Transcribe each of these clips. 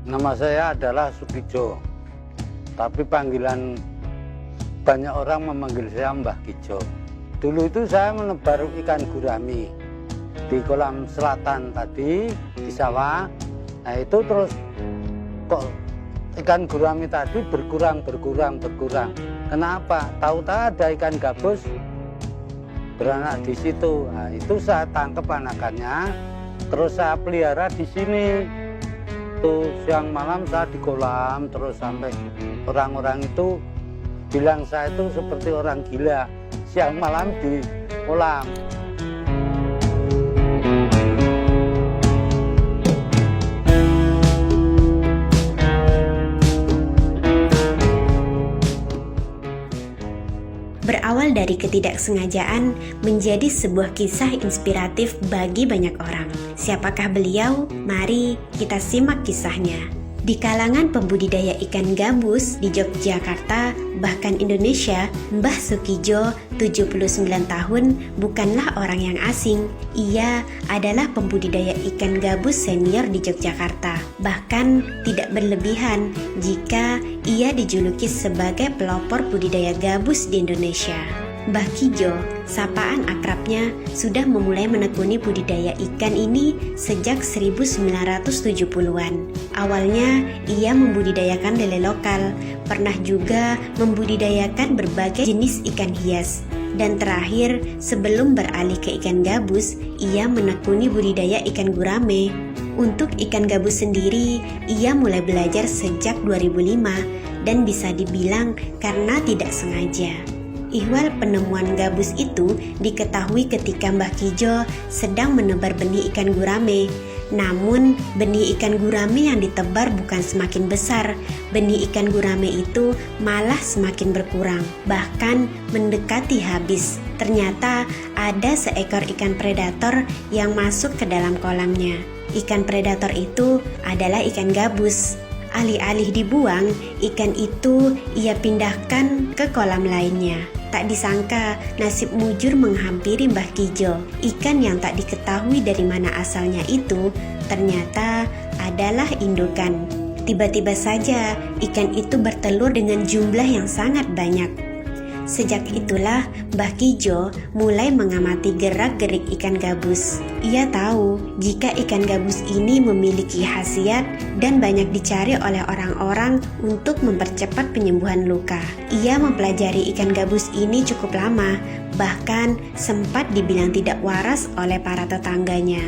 Nama saya adalah Sukijo, tapi panggilan banyak orang memanggil saya Mbah Kijo. Dulu itu saya menebar ikan gurami di kolam selatan tadi, di sawah. Nah itu terus kok ikan gurami tadi berkurang. Kenapa? Tahu-tahu ada ikan gabus beranak di situ. Nah itu saya tangkap anakannya, terus saya pelihara di sini. Tuh siang malam saya di kolam, terus sampai orang-orang itu bilang saya itu seperti orang gila, siang malam di kolam. Berawal dari ketidaksengajaan menjadi sebuah kisah inspiratif bagi banyak orang. Siapakah beliau? Mari kita simak kisahnya. Di kalangan pembudidaya ikan gabus di Yogyakarta, bahkan Indonesia, Mbah Sukijo, 79 tahun, bukanlah orang yang asing. Ia adalah pembudidaya ikan gabus senior di Yogyakarta. Bahkan tidak berlebihan jika ia dijuluki sebagai pelopor budidaya gabus di Indonesia. Mbah Kijo, sapaan akrabnya, sudah memulai menekuni budidaya ikan ini sejak 1970-an. Awalnya, ia membudidayakan lele lokal, pernah juga membudidayakan berbagai jenis ikan hias. Dan terakhir, sebelum beralih ke ikan gabus, ia menekuni budidaya ikan gurame. Untuk ikan gabus sendiri, ia mulai belajar sejak 2005 dan bisa dibilang karena tidak sengaja. Ihwal penemuan gabus itu diketahui ketika Mbah Kijo sedang menebar benih ikan gurame. Namun, benih ikan gurame yang ditebar bukan semakin besar. Benih ikan gurame itu malah semakin berkurang, bahkan mendekati habis. Ternyata ada seekor ikan predator yang masuk ke dalam kolamnya. Ikan predator itu adalah ikan gabus. Alih-alih dibuang, ikan itu ia pindahkan ke kolam lainnya. Tak disangka, nasib mujur menghampiri Mbah Kijo. Ikan yang tak diketahui dari mana asalnya itu ternyata adalah indukan. Tiba-tiba saja, ikan itu bertelur dengan jumlah yang sangat banyak. Sejak itulah Mbah Kijo mulai mengamati gerak-gerik ikan gabus. Ia tahu jika ikan gabus ini memiliki khasiat dan banyak dicari oleh orang-orang untuk mempercepat penyembuhan luka. Ia mempelajari ikan gabus ini cukup lama, bahkan sempat dibilang tidak waras oleh para tetangganya.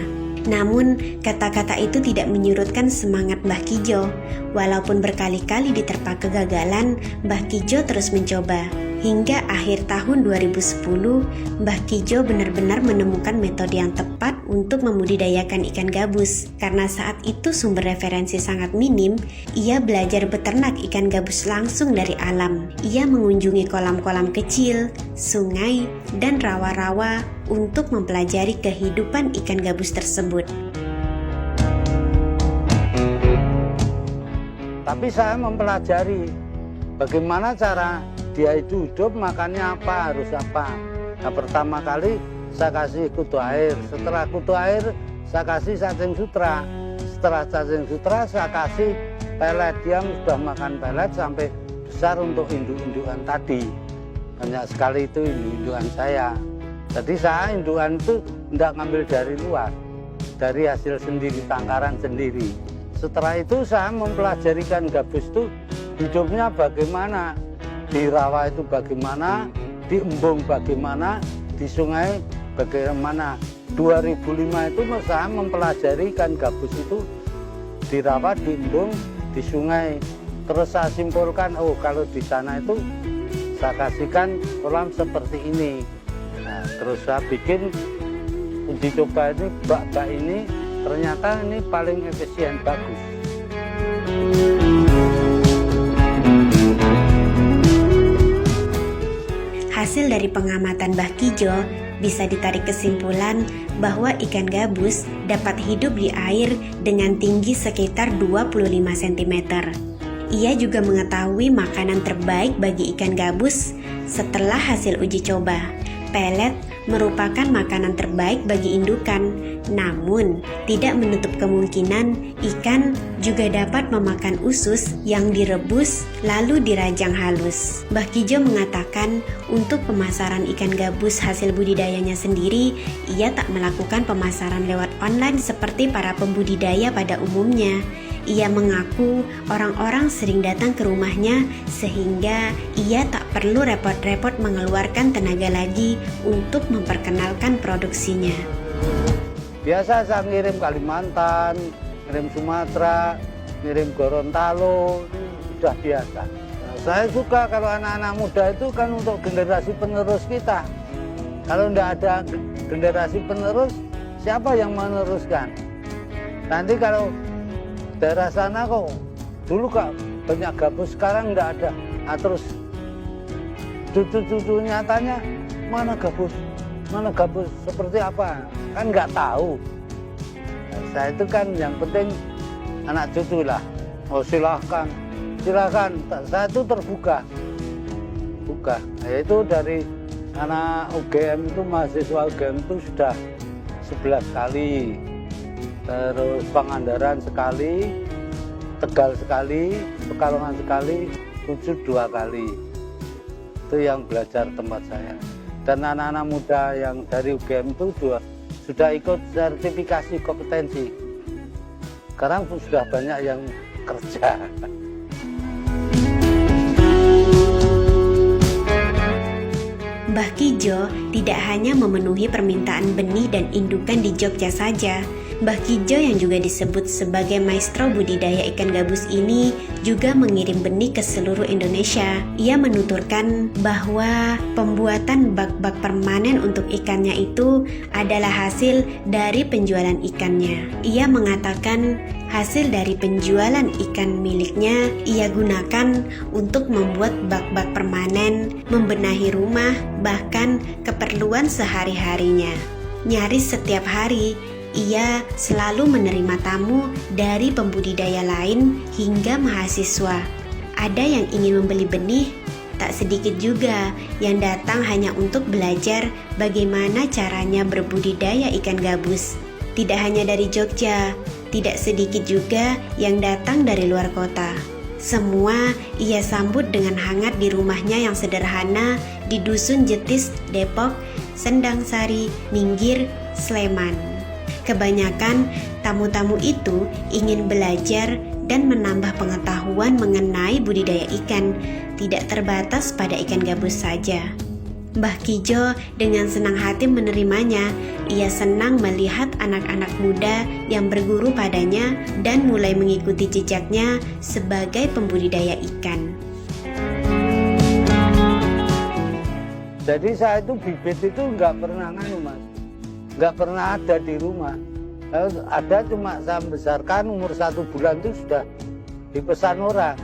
Namun, kata-kata itu tidak menyurutkan semangat Mbah Kijo. Walaupun berkali-kali diterpa kegagalan, Mbah Kijo terus mencoba. Hingga akhir tahun 2010, Mbah Kijo benar-benar menemukan metode yang tepat untuk membudidayakan ikan gabus. Karena saat itu sumber referensi sangat minim, ia belajar beternak ikan gabus langsung dari alam. Ia mengunjungi kolam-kolam kecil, sungai, dan rawa-rawa untuk mempelajari kehidupan ikan gabus tersebut. Tapi saya mempelajari bagaimana cara dia itu hidup, makannya apa, harus apa. Nah pertama kali saya kasih kutu air, setelah kutu air saya kasih cacing sutra. Setelah cacing sutra saya kasih pelet, dia sudah makan pelet sampai besar untuk induk-indukan tadi. Banyak sekali itu induk-indukan saya. Jadi saya indukan itu tidak ngambil dari luar, dari hasil sendiri, tangkaran sendiri. Setelah itu saya mempelajari ikan gabus itu hidupnya bagaimana, di rawa itu bagaimana, di embung bagaimana, di sungai bagaimana. 2005 itu saya mempelajari ikan gabus itu di rawa, di embung, di sungai. Terus saya simpulkan, oh kalau di sana itu saya kasihkan kolam seperti ini. Nah, terus saya bikin uji coba ini, bak-bak ini, ternyata ini paling efisien, bagus. Hasil dari pengamatan Mbah Kijo bisa ditarik kesimpulan bahwa ikan gabus dapat hidup di air dengan tinggi sekitar 25 cm. Ia juga mengetahui makanan terbaik bagi ikan gabus setelah hasil uji coba. Pelet merupakan makanan terbaik bagi indukan. Namun, tidak menutup kemungkinan ikan juga dapat memakan usus yang direbus lalu dirajang halus. Mbah Kijo mengatakan untuk pemasaran ikan gabus hasil budidayanya sendiri, ia tak melakukan pemasaran lewat online seperti para pembudidaya pada umumnya. Ia mengaku orang-orang sering datang ke rumahnya sehingga ia tak perlu repot-repot mengeluarkan tenaga lagi untuk memperkenalkan produksinya. Biasa saya ngirim Kalimantan, ngirim Sumatera, ngirim Gorontalo, sudah biasa. Nah, saya suka kalau anak-anak muda itu kan untuk generasi penerus kita. Kalau tidak ada generasi penerus, siapa yang meneruskan? Nanti kalau daerah sana kok dulu kak banyak gabus, sekarang nggak ada. Nah, terus cucu-cucu nyatanya mana gabus seperti apa kan nggak tahu. Nah, saya itu kan yang penting anak cucu lah. Oh silahkan, saya itu terbuka. Yaitu dari anak UGM itu, mahasiswa UGM itu sudah 11 kali. Terus Pangandaran sekali, Tegal sekali, Pekalongan sekali, Kudus 2 kali. Itu yang belajar tempat saya. Dan anak-anak muda yang dari UGM itu sudah ikut sertifikasi kompetensi. Sekarang sudah banyak yang kerja. Mbah Kijo tidak hanya memenuhi permintaan benih dan indukan di Jogja saja. Mbah Kijo yang juga disebut sebagai maestro budidaya ikan gabus ini juga mengirim benih ke seluruh Indonesia. Ia menuturkan bahwa pembuatan bak-bak permanen untuk ikannya itu adalah hasil dari penjualan ikannya. Ia mengatakan hasil dari penjualan ikan miliknya ia gunakan untuk membuat bak-bak permanen, membenahi rumah, bahkan keperluan sehari-harinya. Nyaris setiap hari ia selalu menerima tamu dari pembudidaya lain hingga mahasiswa. Ada yang ingin membeli benih, tak sedikit juga yang datang hanya untuk belajar bagaimana caranya berbudidaya ikan gabus. Tidak hanya dari Jogja, tidak sedikit juga yang datang dari luar kota. Semua ia sambut dengan hangat di rumahnya yang sederhana di Dusun Jetis, Depok, Sendang Sari, Minggir, Sleman. Kebanyakan tamu-tamu itu ingin belajar dan menambah pengetahuan mengenai budidaya ikan, tidak terbatas pada ikan gabus saja. Mbah Kijo dengan senang hati menerimanya. Ia senang melihat anak-anak muda yang berguru padanya dan mulai mengikuti jejaknya sebagai pembudidaya ikan. Jadi saya itu bibit itu nggak pernah mas. Nggak pernah ada di rumah. Ada cuma saya membesarkan umur 1 bulan itu sudah dipesan orang.